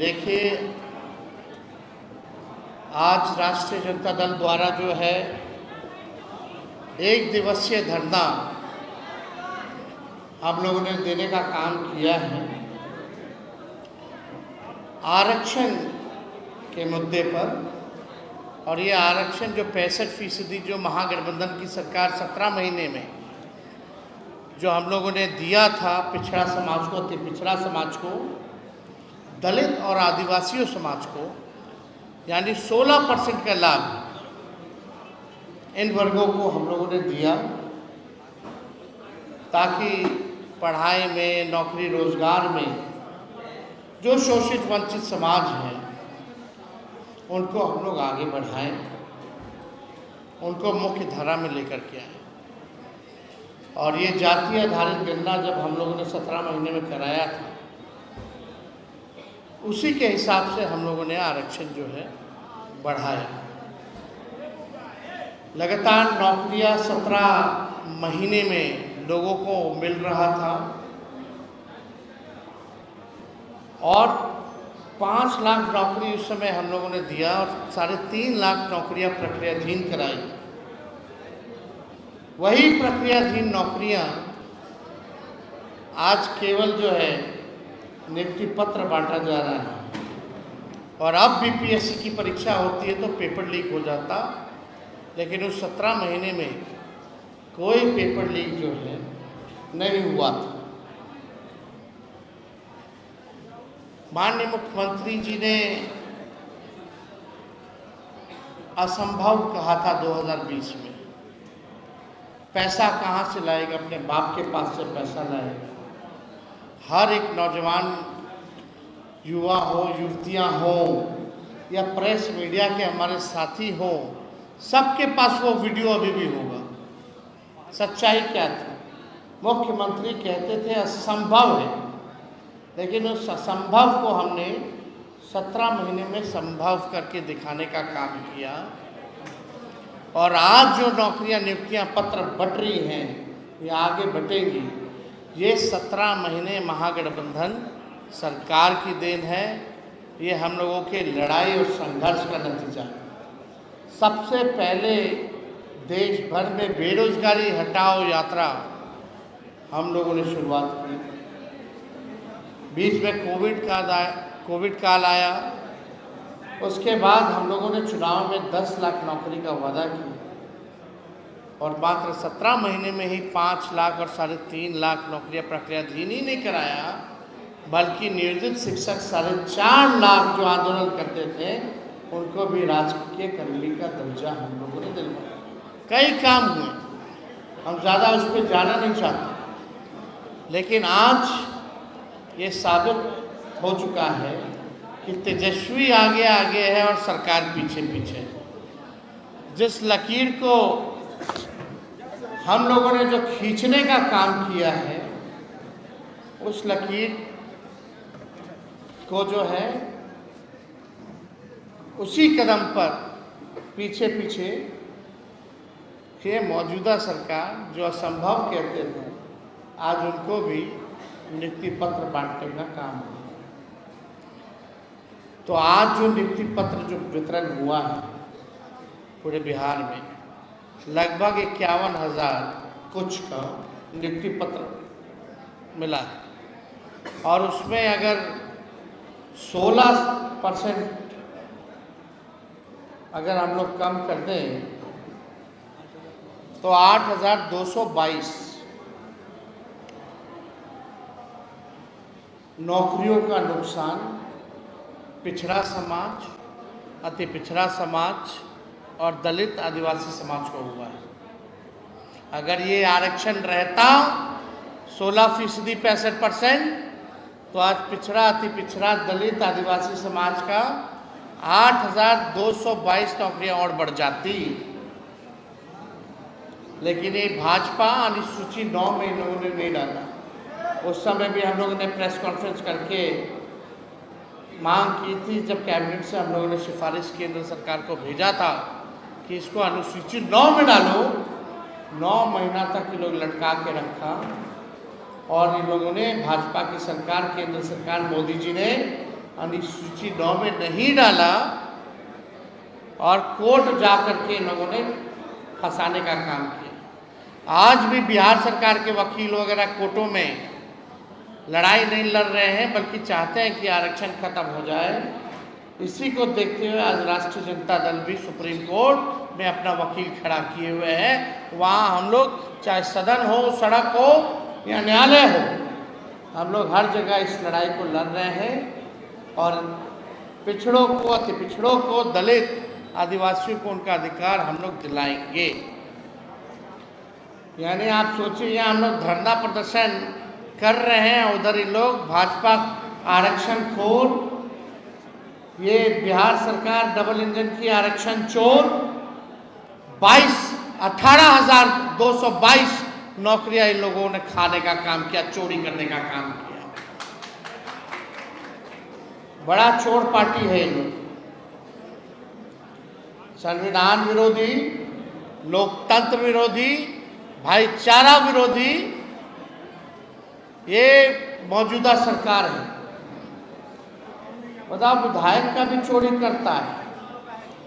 देखिए, आज राष्ट्रीय जनता दल द्वारा जो है एक दिवसीय धरना हम लोगों ने देने का काम किया है आरक्षण के मुद्दे पर। और ये आरक्षण जो 65% जो महागठबंधन की सरकार 17 महीने में जो हम लोगों ने दिया था पिछड़ा समाज को, अति पिछड़ा समाज को, दलित और आदिवासियों समाज को, यानी 16% का लाभ इन वर्गों को हम लोगों ने दिया ताकि पढ़ाई में, नौकरी रोजगार में जो शोषित वंचित समाज है उनको हम लोग आगे बढ़ाएं, उनको मुख्य धारा में लेकर के आए। और ये जाति आधारित गणना जब हम लोगों ने 17 महीने में कराया था, उसी के हिसाब से हम लोगों ने आरक्षण जो है बढ़ाया। लगातार नौकरियां 17 महीने में लोगों को मिल रहा था और 5 लाख नौकरी उस समय हम लोगों ने दिया और 3.5 लाख नौकरियां प्रक्रियाधीन कराई। वही प्रक्रियाधीन नौकरियां आज केवल जो है नियुक्ति पत्र बांटा जा रहा है। और अब बीपीएससी की परीक्षा होती है तो पेपर लीक हो जाता, लेकिन उस 17 महीने में कोई पेपर लीक जो है नहीं हुआ था। माननीय मुख्यमंत्री जी ने असंभव कहा था 2020 में, पैसा कहाँ से लाएगा, अपने बाप के पास से पैसा लाएगा। हर एक नौजवान, युवा हो, युवतियाँ हो या प्रेस मीडिया के हमारे साथी हो, सबके पास वो वीडियो अभी भी होगा। सच्चाई क्या थी? मुख्यमंत्री कहते थे असंभव है, लेकिन उस असंभव को हमने 17 महीने में संभव करके दिखाने का काम किया। और आज जो नौकरियां, नियुक्तियां पत्र बट रही हैं, ये आगे बटेंगी। ये 17 महीने महागठबंधन सरकार की देन है। ये हम लोगों के लड़ाई और संघर्ष का नतीजा है। सबसे पहले देश भर में बेरोजगारी हटाओ यात्रा हम लोगों ने शुरुआत की। बीच में कोविड काल आया। उसके बाद हम लोगों ने चुनाव में 10 लाख नौकरी का वादा किया और मात्र 17 महीने में ही 5 लाख और 3.5 लाख नौकरियां प्रक्रियाधीन ही नहीं कराया, बल्कि नियोजित शिक्षक 4.5 लाख जो आंदोलन करते थे उनको भी राजकीय कर्मचारी का दर्जा हम लोगों ने दिलवाया। कई काम हुए, हम ज़्यादा उस पर जाना नहीं चाहते, लेकिन आज ये साबित हो चुका है कि तेजस्वी आगे आगे है और सरकार पीछे पीछे। जिस लकीर को हम लोगों ने जो खींचने का काम किया है, उस लकीर को जो है उसी कदम पर पीछे पीछे ये मौजूदा सरकार जो असंभव कहते थे, आज उनको भी नियुक्ति पत्र बांटने का काम है। तो आज जो नियुक्ति पत्र जो वितरण हुआ है पूरे बिहार में, लगभग 51,000 कुछ का नियुक्ति पत्र मिला है। और उसमें अगर 16% अगर हम लोग कम कर दें तो 8,222 नौकरियों का नुकसान पिछड़ा समाज, अति पिछड़ा समाज और दलित आदिवासी समाज को हुआ है। अगर ये आरक्षण रहता 16% 65%, तो आज पिछड़ा, अति पिछड़ा, दलित आदिवासी समाज का 8,222 नौकरियां और बढ़ जाती। लेकिन ये भाजपा अनुसूची 9 में इन लोगों ने नहीं डाला। उस समय भी हम लोगों ने प्रेस कॉन्फ्रेंस करके मांग की थी, जब कैबिनेट से हम लोगों ने सिफारिश केंद्र सरकार को भेजा था कि इसको अनुसूची 9 में डालो। 9 महीना तक ये लोग लटका के रखा और इन लोगों ने, भाजपा की सरकार, केंद्र सरकार, मोदी जी ने अनुसूची 9 में नहीं डाला और कोर्ट जाकर के इन लोगों ने फंसाने का काम किया। आज भी बिहार सरकार के वकील वगैरह कोर्टों में लड़ाई नहीं लड़ रहे हैं, बल्कि चाहते हैं कि आरक्षण खत्म हो जाए। इसी को देखते हुए आज राष्ट्रीय जनता दल भी सुप्रीम कोर्ट में अपना वकील खड़ा किए हुए हैं। वहाँ हम लोग चाहे सदन हो, सड़क हो या न्यायालय हो, हम लोग हर जगह इस लड़ाई को लड़ रहे हैं और पिछड़ों को, अति पिछड़ों को, दलित आदिवासियों को उनका अधिकार हम लोग दिलाएंगे। यानी आप सोचिए, यहाँ हम लोग धरना प्रदर्शन कर रहे हैं, उधर ही लोग भाजपा आरक्षण खोर, ये बिहार सरकार डबल इंजन की आरक्षण चोर, 18,222 नौकरियां इन लोगों ने खाने का काम किया, चोरी करने का काम किया। बड़ा चोर पार्टी है ये लोग। संविधान विरोधी, लोकतंत्र विरोधी, भाईचारा विरोधी ये मौजूदा सरकार है। बताओ, विधायक का भी चोरी करता है,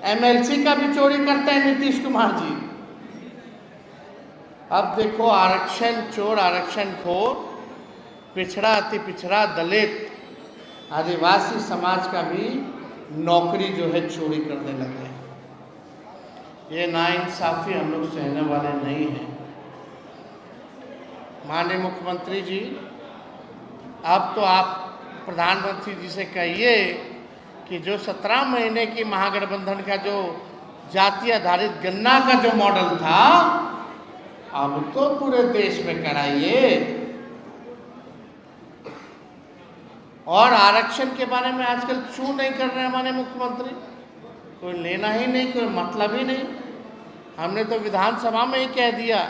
एमएलसी का भी चोरी करता है नीतीश कुमार जी। अब देखो, आरक्षण चोर, आरक्षण खोर, पिछड़ा, अति पिछड़ा, दलित, आदिवासी समाज का भी नौकरी जो है चोरी करने लगे हैं। ये नाइंसाफी हम लोग सहने वाले नहीं हैं। माननीय मुख्यमंत्री जी, अब तो आप प्रधानमंत्री जी से कहिए कि जो 17 महीने की महागठबंधन का जो जाति आधारित गणना का जो मॉडल था, अब तो पूरे देश में कराइए। और आरक्षण के बारे में आजकल क्यों नहीं कर रहे हैं हमारे मुख्यमंत्री? कोई लेना ही नहीं, कोई मतलब ही नहीं। हमने तो विधानसभा में ही कह दिया,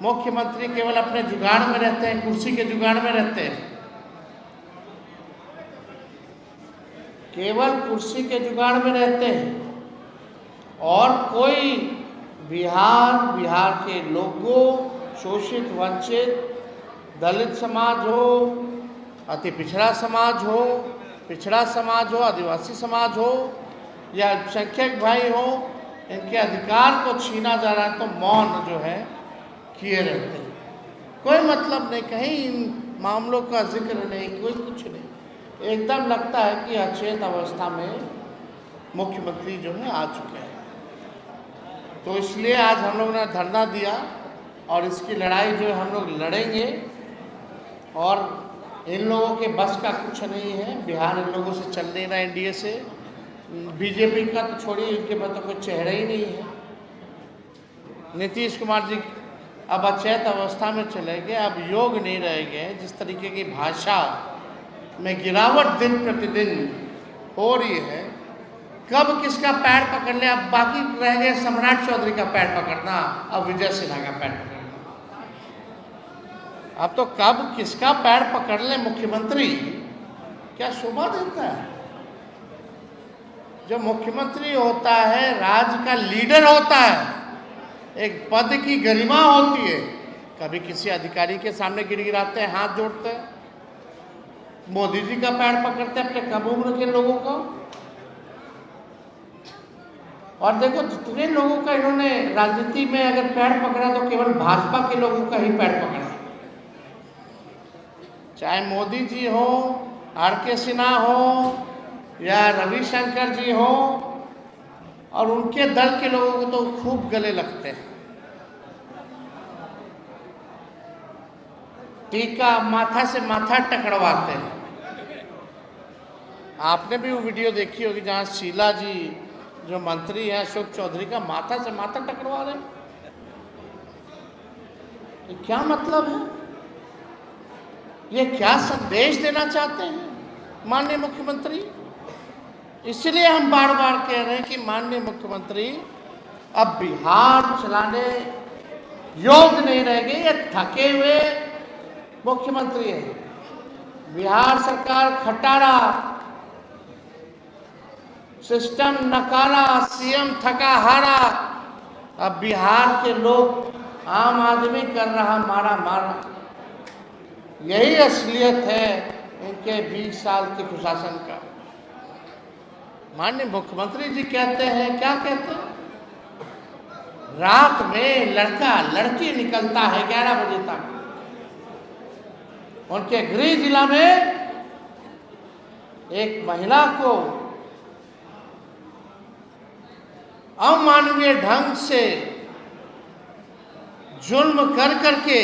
मुख्यमंत्री केवल अपने जुगाड़ में रहते हैं, कुर्सी के जुगाड़ में रहते हैं, केवल कुर्सी के जुगाड़ में रहते हैं। और कोई बिहार के लोगों, शोषित, वंचित, दलित समाज हो, अति पिछड़ा समाज हो, पिछड़ा समाज हो, आदिवासी समाज हो या अल्पसंख्यक भाई हो, इनके अधिकार को छीना जा रहा है तो मौन जो है किए रहते हैं। कोई मतलब नहीं, कहीं इन मामलों का जिक्र नहीं, कोई कुछ नहीं। एकदम लगता है कि अचेत अवस्था में मुख्यमंत्री जो है आ चुके हैं। तो इसलिए आज हम लोग ने धरना दिया और इसकी लड़ाई जो है हम लोग लड़ेंगे। और इन लोगों के बस का कुछ नहीं है, बिहार इन लोगों से चल नहीं रहा, एनडीए से, बीजेपी का तो छोड़िए, इनके पास तो कोई चेहरा ही नहीं है। नीतीश कुमार जी अब अचेत अवस्था में चले गए, अब योग नहीं रह गए। जिस तरीके की भाषा में गिरावट दिन प्रतिदिन हो रही है, कब किसका पैर पकड़ ले। अब बाकी रह गए सम्राट चौधरी का पैर पकड़ना, अब विजय सिन्हा का पैर पकड़ना। अब तो कब किसका पैर पकड़ ले मुख्यमंत्री, क्या शोभा देता है? जो मुख्यमंत्री होता है, राज्य का लीडर होता है, एक पद की गरिमा होती है। कभी किसी अधिकारी के सामने गिड़गिड़ाते हैं, हाथ जोड़ते हैं, मोदी जी का पैर पकड़ते हैं अपने कम उम्र के लोगों को। और देखो, जितने लोगों का इन्होंने राजनीति में अगर पैर पकड़ा तो केवल भाजपा के लोगों का ही पैर पकड़ा। चाहे मोदी जी हो, आर.के. सिन्हा हो या रविशंकर जी हो, और उनके दल के लोगों को तो खूब गले लगते हैं। टीका माथा से माथा टकराते हैं। आपने भी वो वीडियो देखी होगी जहाँ शीला जी जो मंत्री हैं, अशोक चौधरी का माथा से माथा टकरा रहे हैं। ये क्या मतलब है? ये क्या संदेश देना चाहते हैं माननीय मुख्यमंत्री? इसलिए हम बार बार कह रहे हैं कि माननीय मुख्यमंत्री अब बिहार चलाने योग्य नहीं रहेंगे। ये थके हुए मुख्यमंत्री है। बिहार सरकार खटारा, सिस्टम नकारा, सीएम थका हारा। अब बिहार के लोग, आम आदमी कर रहा मारा मारा। यही असलियत है इनके 20 साल के कुशासन का। माननीय मुख्यमंत्री जी कहते हैं, क्या कहते हैं, रात में लड़का लड़की निकलता है 11 बजे तक। उनके गृह जिला में एक महिला को अमानवीय ढंग से जुल्म कर करके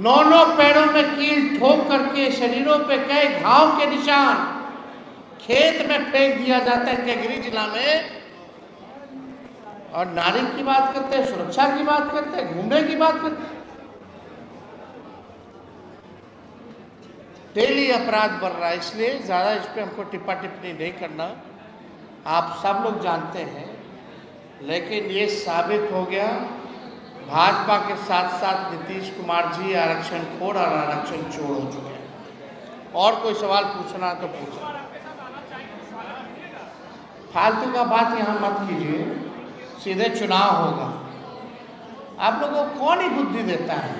9 पैरों में कील ठोक करके शरीरों पे कई घाव के निशान खेत में फेंक दिया जाता है गृह जिला में। और नारी की बात करते हैं, सुरक्षा की बात करते हैं, घूमने की बात करते हैं। डेली अपराध बढ़ रहा है, इसलिए ज़्यादा इस पर हमको टिप्पा टिप्पणी नहीं करना, आप सब लोग जानते हैं। लेकिन ये साबित हो गया भाजपा के साथ साथ नीतीश कुमार जी आरक्षण खोर और आरक्षण चोर हो चुके हैं। और कोई सवाल पूछना तो पूछना, फालतू का बात यहाँ मत कीजिए, सीधे चुनाव होगा। आप लोगों को कौन ही बुद्धि देता है,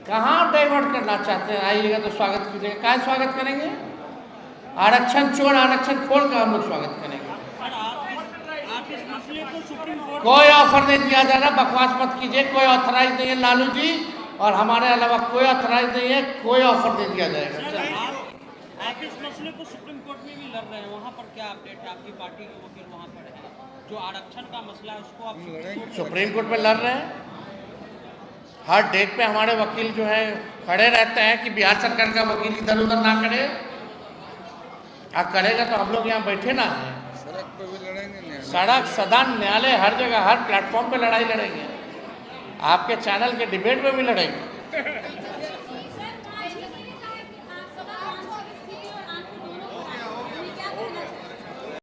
कहाँ डाइवर्ट करना चाहते हैं? आइएगा तो स्वागत कीजिएगा। क्या स्वागत करेंगे? आरक्षण चोर आरक्षण खोल का हम लोग स्वागत करेंगे। कोई ऑफर नहीं दिया जा रहा, बकवास मत कीजिए। कोई ऑथराइज नहीं है लालू जी, और हमारे अलावा कोई ऑथराइज नहीं है, कोई ऑफर नहीं दिया जाएगा। आप इस मसले को सुप्रीम कोर्ट में भी लड़ रहे हैं, वहाँ पर क्या अपडेट है? आपकी पार्टी के वकील वहाँ पर है, जो आरक्षण का मसला है उसको आप सुप्रीम कोर्ट में लड़ रहे हैं। हर डेट पे हमारे वकील जो है खड़े रहते हैं कि बिहार सरकार का वकील इधर उधर ना करे। अब करेगा तो हम लोग यहाँ बैठे ना हैं, सड़क पे भी लड़ेंगे, सड़क सदन न्यायालय हर जगह हर प्लेटफॉर्म पे लड़ाई लड़ेंगे, आपके चैनल के डिबेट में भी लड़ेंगे।